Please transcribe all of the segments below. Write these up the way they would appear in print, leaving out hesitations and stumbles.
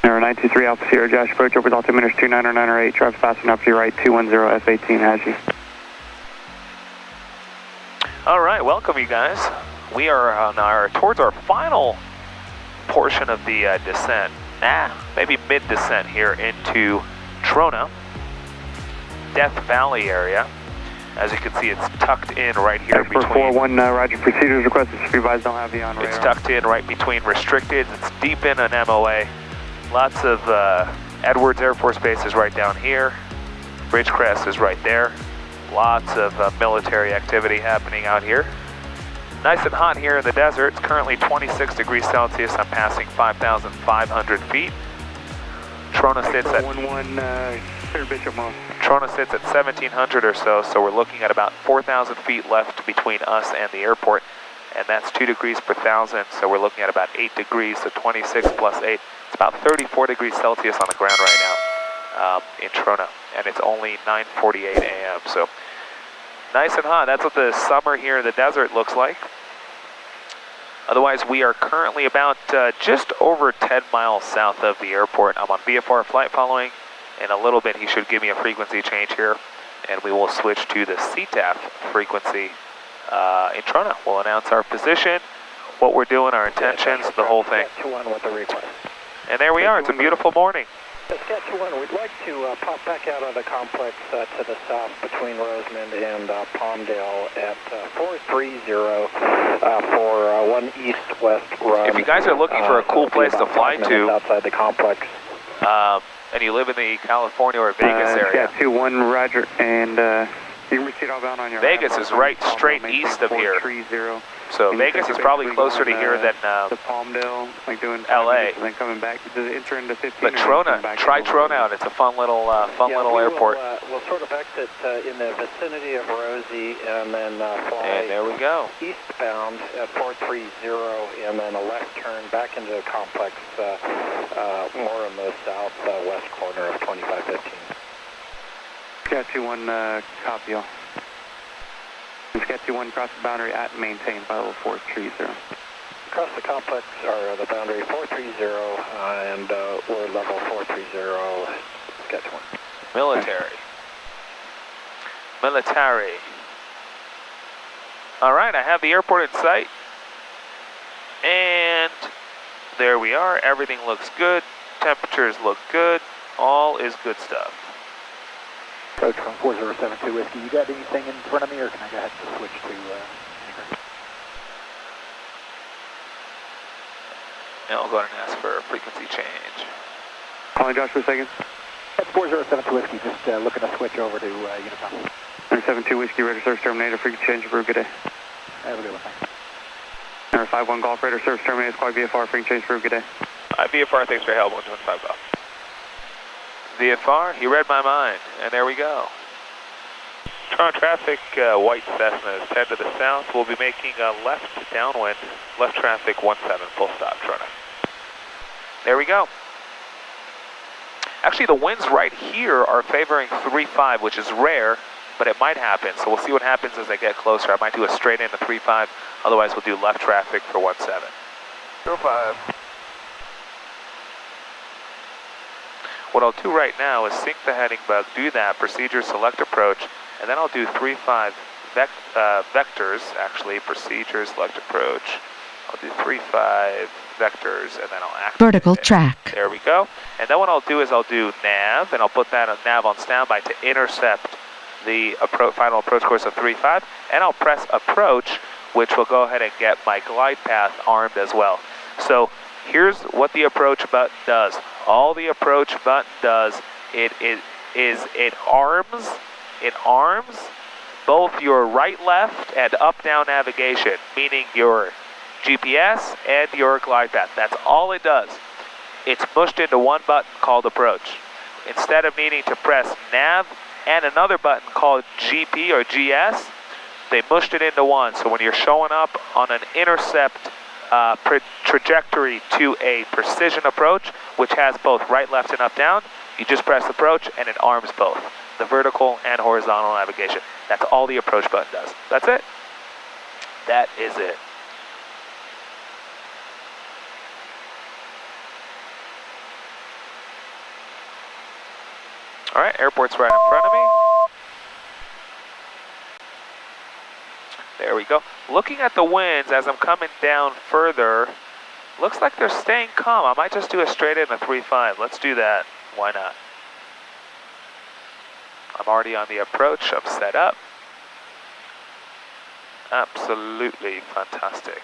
Number 923 Alpha Sierra, Josh, approach over altimeter 29908, drive fast enough to your right, 210 F18, has you. All right, welcome you guys. We are on towards our final portion of the descent, maybe mid-descent here into Trona, Death Valley area. As you can see, it's tucked in right here between... 41, Roger, procedures requested, supervised, don't have you on radar. It's tucked in right between restricted, it's deep in an MOA. Lots of Edwards Air Force Base is right down here. Ridgecrest is right there. Lots of military activity happening out here. Nice and hot here in the desert. It's currently 26 degrees Celsius. I'm passing 5,500 feet. Trona sits at... Trona sits at 1,700 or so, so we're looking at about 4,000 feet left between us and the airport, and that's 2 degrees per thousand, so we're looking at about 8 degrees, so 26 plus 8. It's about 34 degrees Celsius on the ground right now in Trona, and it's only 9:48 a.m., so nice and hot. That's what the summer here in the desert looks like. Otherwise, we are currently about just over 10 miles south of the airport. I'm on VFR flight following. In a little bit, he should give me a frequency change here, and we will switch to the CTAF frequency in Trona. We'll announce our position, what we're doing, our intentions, the whole thing. And there we are. It's a beautiful morning. Saskatchewan, we'd like to pop back out of the complex to the south between Rosamond and Palmdale at 430 for one east-west run. If you guys are looking for a cool place to fly to, outside the complex, and you live in the California or Vegas area. Yeah, 21, Roger, and you can receive outbound on your Vegas is right straight east of here. So Vegas is probably closer to here than the Palmdale, like doing LA. And then coming back, enter into 15. But Trona, try Trona out. It's a fun little airport. We'll sort of exit in the vicinity of Rosie and then fly. And there we go. Eastbound at 430, and then a left turn back into the complex, more in the southwest corner of 2515. Scat 21, copy all. Scat 21, cross the boundary at maintain by level 430. Across the complex, or the boundary 430, and we're level 430, Scat 21. Military. Military. All right, I have the airport in sight. And there we are. Everything looks good. Temperatures look good. All is good stuff. Coach from 4072 Whiskey, you got anything in front of me, or can I go ahead and switch to And I'll go ahead and ask for a frequency change. Calling Josh for a second. That's 4072 Whiskey, just looking to switch over to Unicom. 972 Whiskey, Radar Service Terminator, frequency change, approve, good day. Have a good one, thanks. Number 51 Golf, Radar Service Terminator, squad VFR, frequency change, approve, good day. VFR, thanks for your help, 125 Golf. VFR, he read my mind, and there we go. Toronto traffic, white Cessna is 10 to the south. We'll be making a left downwind, left traffic 17, full stop, Toronto. There we go. Actually, the winds right here are favoring 3-5, which is rare, but it might happen. So we'll see what happens as I get closer. I might do a straight into 3-5, otherwise we'll do left traffic for 17. 05. What I'll do right now is sync the heading bug, do that, procedure, select approach, and then I'll do 3-5 vectors, actually, procedure, select approach. I'll do 3-5 vectors, and then I'll activate vertical it. track. There we go. And then what I'll do is I'll do nav, and I'll put that on nav on standby to intercept the final approach course of 3-5, and I'll press approach, which will go ahead and get my glide path armed as well. So here's what the approach button does. All the approach button does, it arms both your right, left, and up, down navigation, meaning your GPS and your glide path. That's all it does. It's mushed into one button called approach. Instead of needing to press nav and another button called GP or GS, they mushed it into one. So when you're showing up on an intercept trajectory to a precision approach, which has both right, left, and up, down, you just press approach and it arms both, the vertical and horizontal navigation. That's all the approach button does. That's it. That is it. All right, airport's right in front of me. There we go. Looking at the winds as I'm coming down further, looks like they're staying calm. I might just do a straight in a 3-5. Let's do that. Why not? I'm already on the approach. I'm set up. Absolutely fantastic.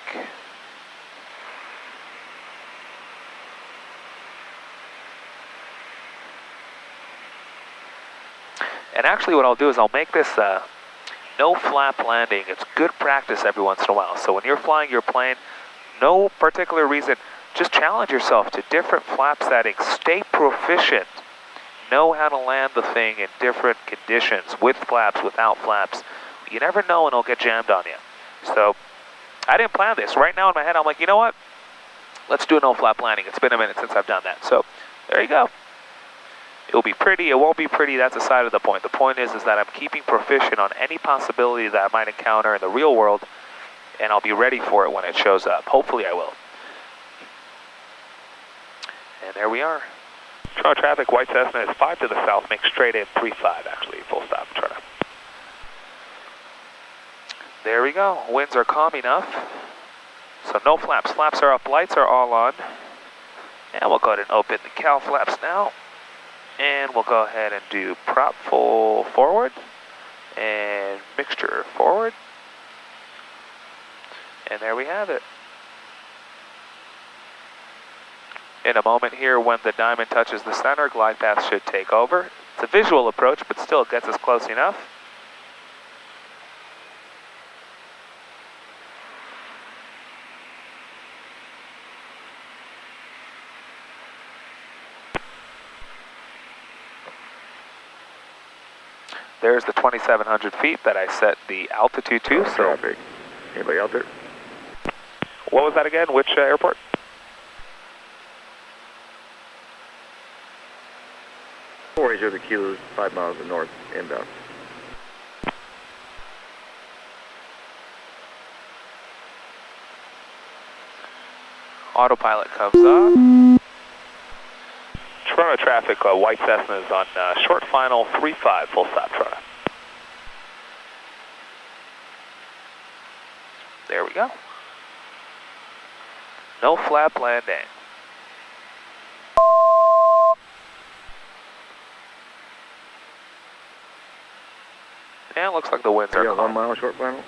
And actually what I'll do is I'll make this no flap landing. It's good practice every once in a while. So when you're flying your plane, no particular reason, just challenge yourself to different flap settings. Stay proficient. Know how to land the thing in different conditions, with flaps, without flaps. You never know when it'll get jammed on you. So I didn't plan this. Right now in my head, I'm like, you know what? Let's do a no flap landing. It's been a minute since I've done that. So there you go. It'll be pretty, it won't be pretty, that's aside of the point. The point is that I'm keeping proficient on any possibility that I might encounter in the real world, and I'll be ready for it when it shows up. Hopefully I will. And there we are. Toronto traffic, white Cessna is 5 to the south, make straight in 3-5 actually, full stop, Toronto. There we go, winds are calm enough. So no flaps, flaps are up, lights are all on. And we'll go ahead and open the cowl flaps now. And we'll go ahead and do prop full forward and mixture forward. And there we have it. In a moment here, when the diamond touches the center, glide path should take over. It's a visual approach, but still it gets us close enough. There's the 2,700 feet that I set the altitude to. So, traffic. Anybody out there? what was that again? Which airport? Four the kilos, 5 miles to north, inbound. Autopilot comes on. Toronto traffic, white Cessna is on short final 3-5, full stop Toronto. There we go. No flap landing. Yeah, it looks like the winds are You got calm. 1 mile short final?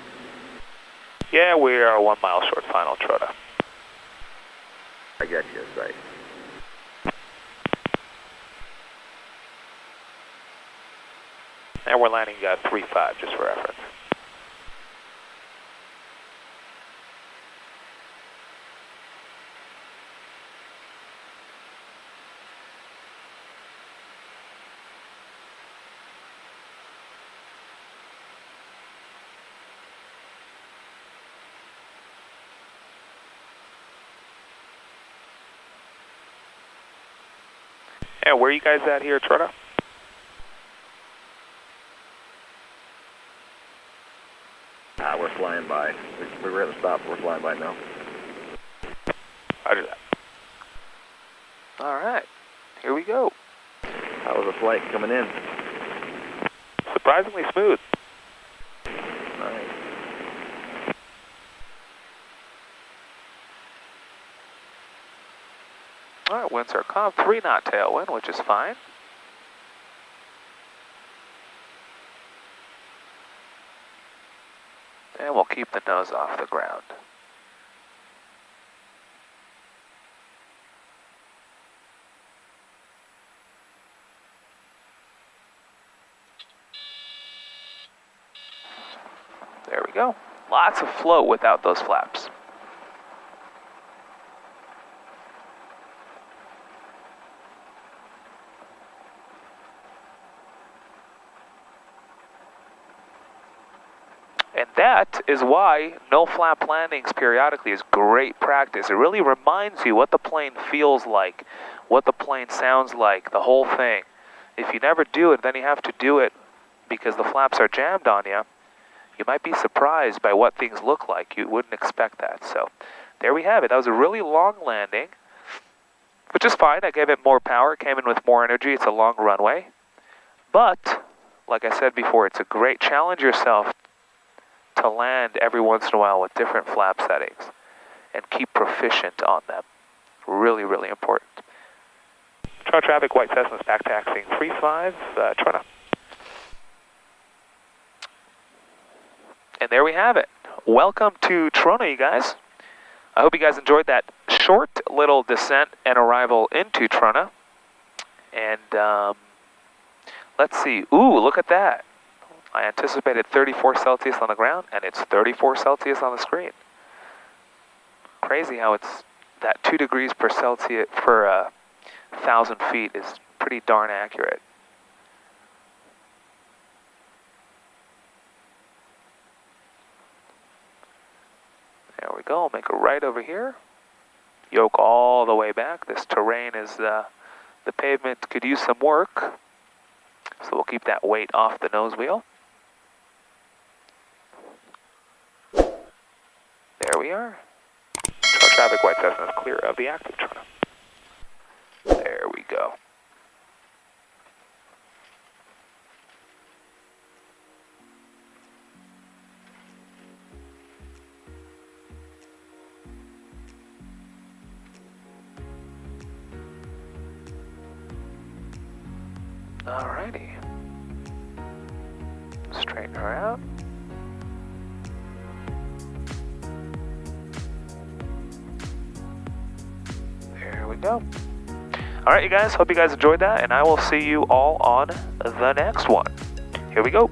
Yeah, we are 1 mile short final, Toronto. I got you, right. And we're landing 3-5, just for reference. And where are you guys at here, Toronto? We're flying by. We're at the stop. We're flying by now. Roger that. All right, here we go. How was the flight coming in? Surprisingly smooth. Nice. All right, winds are calm. 3-knot tailwind, which is fine. And we'll keep the nose off the ground. There we go. Lots of float without those flaps. And that is why no flap landings periodically is great practice. It really reminds you what the plane feels like, what the plane sounds like, the whole thing. If you never do it, then you have to do it because the flaps are jammed on you. You might be surprised by what things look like. You wouldn't expect that. So there we have it. That was a really long landing, which is fine. I gave it more power, came in with more energy. It's a long runway. But, like I said before, it's a great challenge yourself to land every once in a while with different flap settings and keep proficient on them. Really, really important. Toronto traffic, White Cessna's back taxiing 35, Toronto. And there we have it. Welcome to Toronto, you guys. I hope you guys enjoyed that short little descent and arrival into Toronto. And let's see. Ooh, look at that. I anticipated 34 Celsius on the ground, and it's 34 Celsius on the screen. Crazy how it's that 2 degrees per Celsius per 1,000 feet is pretty darn accurate. There we go. I'll make a right over here. Yoke all the way back. This terrain is, the pavement could use some work. So we'll keep that weight off the nose wheel. There we are. Toronto traffic, White Cessna is clear of the active Toronto. There we go. Alrighty. Straighten her out. There we go. Alright, you guys, hope you guys enjoyed that, and I will see you all on the next one. Here we go.